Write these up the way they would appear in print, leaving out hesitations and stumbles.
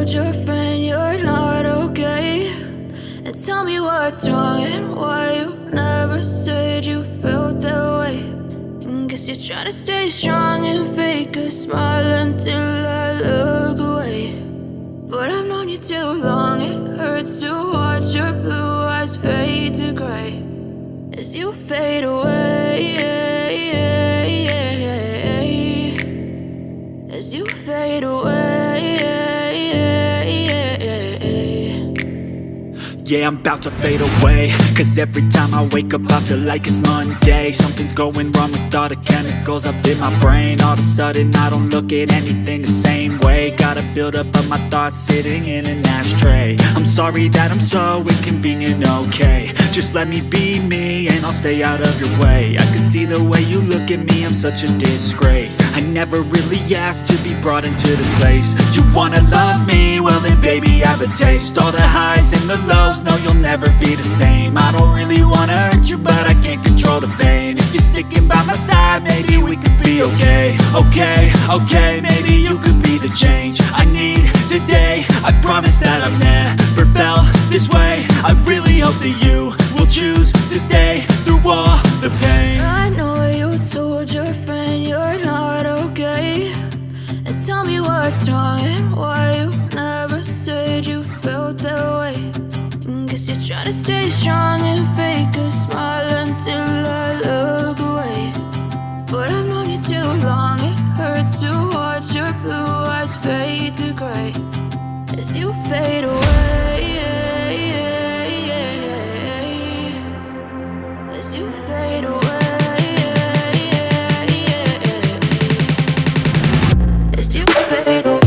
told your friend you're not okay? And tell me what's wrong and why you never said you felt that way. And guess you're trying to stay strong and fake a smile until I look away. But I've known you too long, it hurts to watch your blue eyes fade to gray as you fade away, as you fade away. Yeah, I'm about to fade away, cause every time I wake up I feel like it's Monday. Something's going wrong with all the chemicals up in my brain. All of a sudden I don't look at anything the same way. Got a buildup of my thoughts sitting in an ashtray. I'm sorry that I'm so inconvenient, okay? Just let me be me and I'll stay out of your way. I can see the way you look at me, I'm such a disgrace. I never really asked to be brought into this place. You wanna love me? Well then baby have a taste. All the highs and the lows, no, you'll never be the same. I don't really wanna hurt you, but I can't control the pain. If you're sticking by my side, maybe we could be okay. Okay, maybe you could be the change I need today. I promise that I've never felt this way. I really hope that you will choose to stay through all the pain. I know you told your friend you're not okay. And tell me what's wrong and why you never said you felt that way. Guess you're trying to stay strong and fake a smile until I look away. But I've known you too long, it hurts to watch your blue eyes fade to gray as you fade away, as you fade away, as you fade away.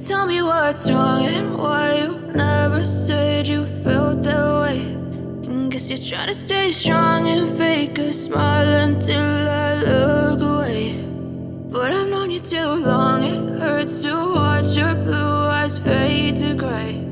Tell me what's wrong and why you never said you felt that way. And guess you're trying to stay strong and fake a smile until I look away. But I've known you too long, it hurts to watch your blue eyes fade to gray